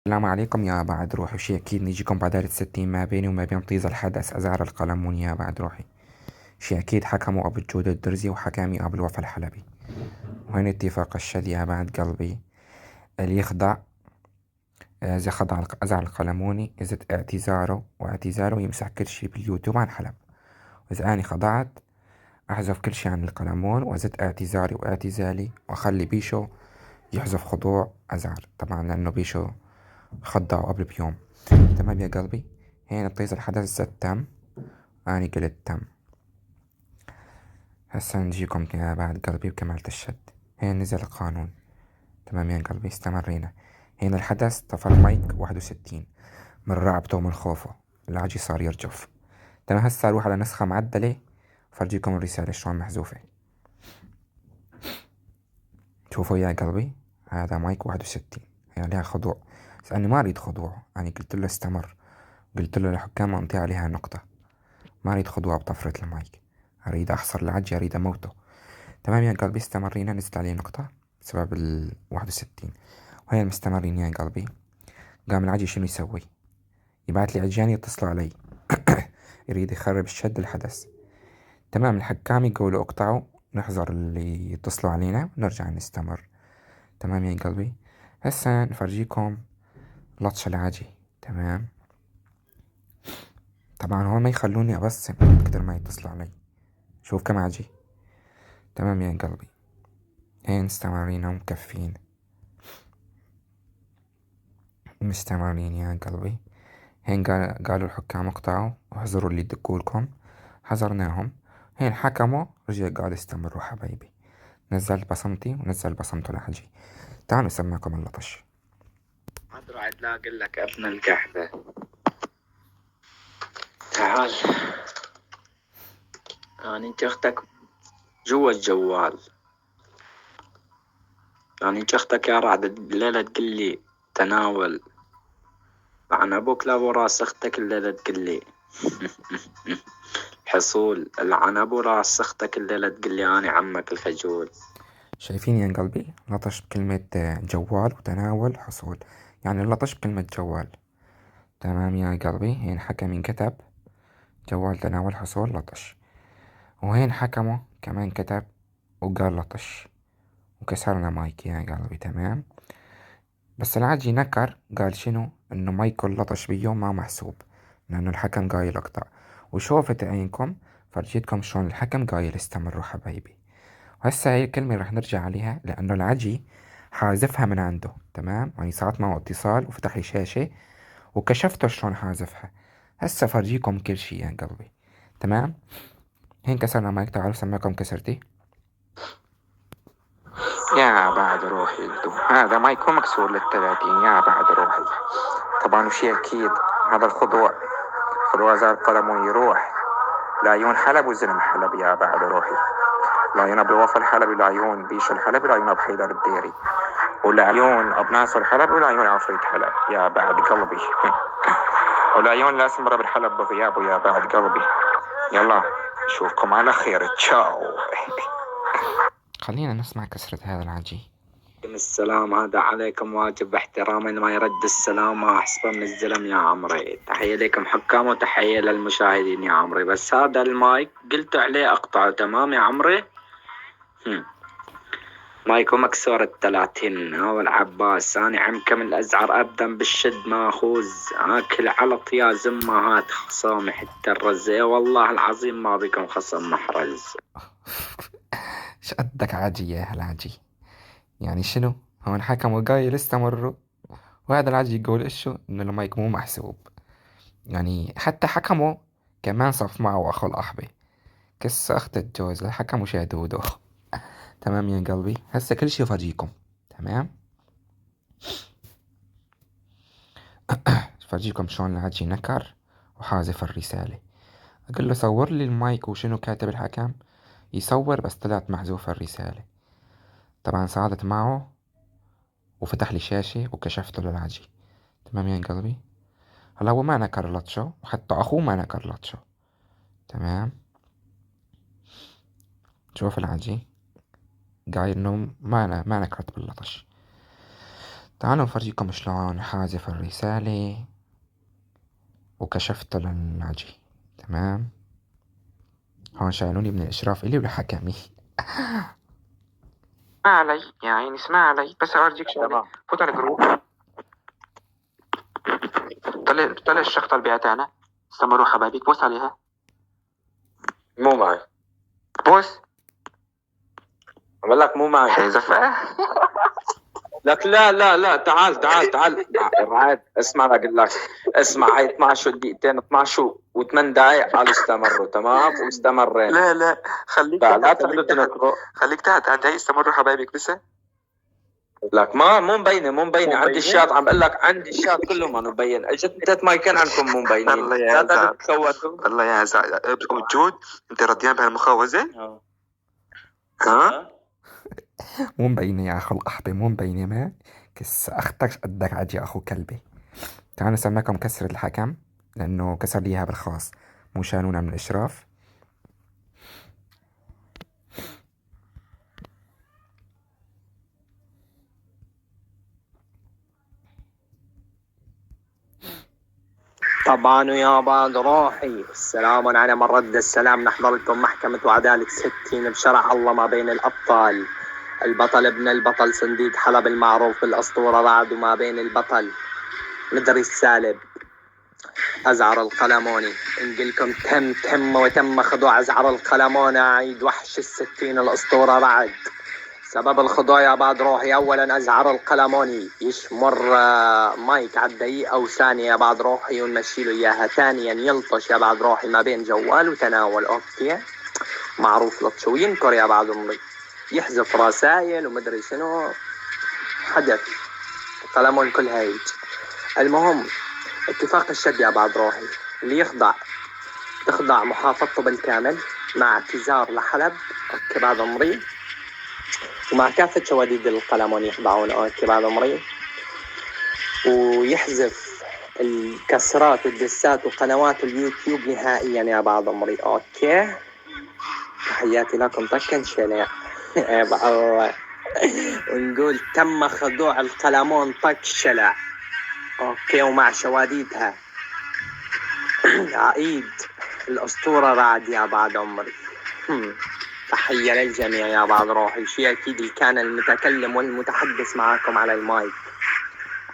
السلام عليكم يا بعد روحي، وشي أكيد نجيكم بعدالة 60 ما بيني وما بين طيز الحدث أزهر القلموني يا بعد روحي. شي أكيد حكموا أبو الجود الدرزي وحكامي أبو الوفا الحلبي، وهنا اتفاق الشد يا بعد قلبي. اللي يخضع إذا خضع أزهر القلموني إذا واعتذاره يمسح كل شي باليوتيوب عن حلب، وإذا أني خضعت أحذف كل شي عن القلمون وأزد اعتذاري واعتزالي وأخلي بيشو يحذف خضوع أزهر، طبعا لأنه بيشو خضعه قبل بيوم. تمام يا قلبي. هنا بطيز الحدث زد تم، أني قلت تم. هسا نجيكم يا بعد قلبي بكمالة الشد. هنا نزل القانون. تمام يا قلبي، استمرينا. هنا الحدث طفى المايك 61 من رعبته ومن خوفه، العجي صار يرجف. تمام، هسا أروح على نسخة معدلة فرجيكم الرسالة شلون محذوفة. شوفوا يا قلبي، هذا مايك 61 يعني عليها خضوع، بس أنا ما أريد خضوع، يعني قلت له استمر، قلت له للحكام أنطي عليها نقطة، ما أريد خضوع بطفرة المايك، أريد أحصر العجي، أريد أموته. تمام يا قلبي، استمرينا، نزلت عليه نقطة بسبب 61. وهي مستمرين يا قلبي. قام العجي شنو يسوي؟ يبعت لي عجيان يتصلوا علي يريد يخرب الشد الحدث. تمام، الحكام يقولوا اقطعوا، نحذر اللي يتصلوا علينا ونرجع نستمر. تمام يا قلبي. هسا نفرجيكم لطش العجي. تمام، طبعا هون ما يخلوني أبصم كتر ما يتصلوا علي. شوف كم عجي. تمام يا قلبي، هين مستمرين ومكفين، مستمرين يا قلبي. هين قالوا الحكام اقطعوا واحذروا اللي يدقولكم، حذرناهم. هين حكموا، رجع قال استمروا حبايبي. نزلت بصمتي ونزل بصمته الحجي. تعالوا نسمعكم اللطش. حضر عاد لا اقول لك ابن القحبة، تعال. يعني انت اختك جوا الجوال، يعني انت اختك يا رعد الليلة تقول لي تناول عن ابوك، لا وراس اختك الليلة تقول لي حصول العن ابو راس اختك الليلة تقول لي انا عمك الخجول. شايفين يا قلبي؟ لطش بكلمة جوال وتناول حصول، يعني لطش بكلمة جوال. تمام يا قلبي، هين حكم انكتب جوال تناول حصول لطش، وهين حكمه كمان كتب وقال لطش، وكسرنا مايك يا قلبي. تمام، بس العجي نكر قال شنو؟ انه مايكل لطش بيوم ما محسوب، لانه الحكم قايل اقطع. وشوفت عينكم، فرجيتكم شلون الحكم قايل استمروا حبايبي. وهسه هاي الكلمة رح نرجع عليها لانه العجي حازفها من عنده. تمام، يعني صارت معه اتصال وفتح لي شاشة وكشفته شلون حازفها. هسه فرجيكم كل شي يا قلبي. تمام، هين كسرنا مايك، تعالوا سمعكم كسرتي. يا بعد روحي الدم، هذا مايكو مكسور لل30 يا بعد روحي. طبعا وشي أكيد هذا الخضوع، خضوع زاد قلمه يروح لعيون حلب وزلم حلب يا بعد روحي، لعيون أبو الوفا الحلبي، لعيون بيش الحلبي، لعيون أبو حيدر الديري، ولعيون أبو ناصر الحلبي، ولعيون عفريت حلب يا بعد قلبي ولعيون الأسمرة بالحلب بغيابه يا بعد قلبي. يلا نشوفكم على خير، تشاو. خلينا نسمع كسرة هذا العجي. السلام، هذا عليكم واجب احترام، ما يرد السلام ما احسبه من الزلم يا عمري. تحية لكم حكام وتحية للمشاهدين يا عمري. بس هذا المايك قلت عليه اقطعه، تمام يا عمري. مايكو مكسور ال30 هو العباس، أنا عمكم الأزعر أبدا بالشد ماخوذ، آكل علط يا زمهات خصامي حتى الرزة، والله العظيم ما بكم خصم محرز. ايش قدك عجي يا هالعجي؟ يعني شنو؟ هون حكم وقايل استمروا، وهذا العجي يقول اشو؟ انه المايك مو محسوب. يعني حتى حكمه كمان صف معه اخو الاحبة، كس اخت الجوز الحكم وشادوده. تمام يا قلبي، هسه كل شي فرجيكم. تمام، فرجيكم شلون العجي نكر وحازف الرسالة. اقول له صور لي المايك وشنو كاتب الحكم، يصور بس طلعت محذوفة الرسالة. طبعا صعدت معه وفتح لي شاشة وكشفته للعجي. تمام يا قلبي. هلا هو ما نكر لطشه، وحتى أخوه ما نكر لطشه. تمام، شوف العجي قايل إنه ما نكرت باللطش. تعالوا نفرجيكم شلون حازف الرسالة وكشفت للناجي. تمام، هون شالوني من الإشراف إلي ولحكمي. ما علي يا عيني، اسمع علي بس أورجيك شغلة. فوت على الجروب، طلع الشخطة اللي بعتها استمروا حبايبك، بوس عليها. مو معي، بوس. أقول لك مو معي. حذفه. لك لا لا لا، تعال تعال تعال رعد، اسمع لك اقول لك، اسمع، هاي 12 دقيقتين 12 و8 دقائق قالوا استمروا. تمام، واستمرينا. لا خليك لا تبدو تنكروا. خليك تحت هاي استمروا حبايبك لسه. لك ما مو مبينه عندي الشات، عم بقول لك عندي الشات كله ما مبين. اجت ما كان عندكم مو مبينين. الله يا لا تتخوتوا. الله يا زعل موجود. انت رديان بهالمخاوزة؟ ها؟ مو مبينة يا اخو الاحبة، مو مبينة. ما كس اختك قدك عاد يا اخو كلبي. تعالوا نسمعكم كسر الحكم لانه كسر لي اياها بالخاص، مو شانونا من الاشراف. طبعا يا بعد روحي، السلام على من رد السلام. نحضر لكم محكمة وعدالة 60 بشرع الله ما بين الأبطال. البطل ابن البطل صنديق حلب المعروف بالأسطورة رعد، وما بين البطل مدري السالب أزعر القلموني. نقلكم تم وتم خضوع أزعر القلموني عيد وحش 60 الأسطورة رعد. سبب الخضوع يا بعد روحي، أولا أزعر القلموني يشمر مايك على الدقيقة أو ثانية يا بعد روحي ونمشي له إياها. ثانيا يلطش يا بعد روحي ما بين جوال وتناول. أوكي معروف لطش، وينكر يا بعد عمري، يحذف رسائل ومدري شنو، حدث قلمون كل هيج. المهم اتفاق الشد يا بعد روحي، اللي تخضع محافظته بالكامل مع اعتذار لحلب. اوكي بعد عمري، ومع كافة شواديد القلمون يخضعون. اوكي بعد عمري، ويحذف الكسرات والدسات وقنوات اليوتيوب نهائيا يا بعد عمري. اوكي تحياتي لكم طكن شنع. ونقول تم خضوع القلمون طق شلع. اوكي ومع شواديدها عيد الأسطورة رعد يا بعد عمري. تحية للجميع يا بعد روحي. شيء أكيد اللي كان المتكلم والمتحدث معاكم على المايك،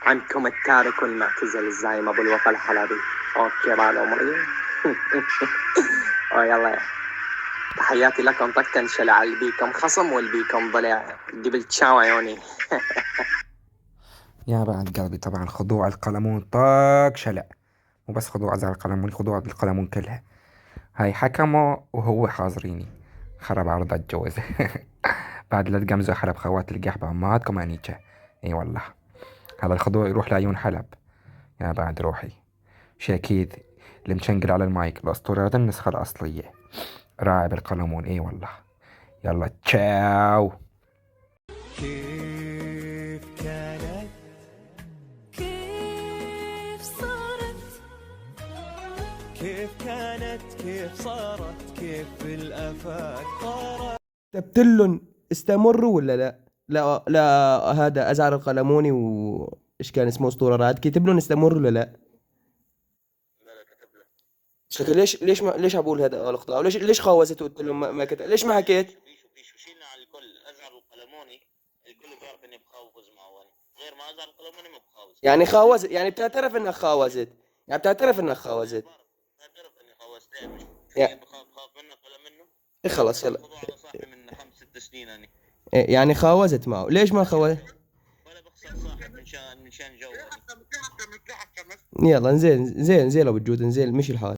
عنكم التارك والمعتزل الزعيم أبو الوفا الحلبي. أوكي بعد عمري. يلا تحياتي لكم طكن شلع، اللي بيكم خصم واللي بيكم ضلع قبل تشاو عيوني. يا بعد قلبي طبعا خضوع القلمون طاق شلع، مو بس خضوع أزعر القلمون، خضوع القلمون كلها. هاي حكمه وهو حاضريني، خرب عرض الجوز. بعد لا تقمزوا حلب خوات القحبة أمهاتكم أنيجا. اي والله هذا الخضوع يروح لعيون حلب يا بعد روحي. شي أكيد اللي مشنقل على المايك الأسطورة النسخة الأصلية راعب القلمون. اي والله يلا تشاو. كيف كانت، كيف صارت، كيف كانت، كيف صارت، كيف في الآفاق طارت. كتبتلن استمروا ولا لا؟ لا هذا أزعر القلموني وإيش كان اسمه أسطورة رعد، كتب لهم استمروا ولا لا؟ لا كتب له. شكل ليش عبقول هذا الأخطاء؟ ليش خوزت وقلت لهم ما كتب؟ ليش ما حكيت؟ بيشو شيلنا على الكل. أزعر القلموني الكل بيعرف إني بخوز معه، غير ما أزعر القلموني ما بخوز. يعني خوزت، يعني بتعترف إنك خوزت، يعني بتعترف إنك خوزت. بعترف إني خوزتين، مش بخاف منك ولا منه. إيه خلاص يلا. خضوع على صاحبي من 5-6 سنين أنا. يعني خوزت معه، ليش ما خوزت؟ ولا بخسر صاحب من شان جو. يلا نزيل أبو الجود، نزيل مشي الحال.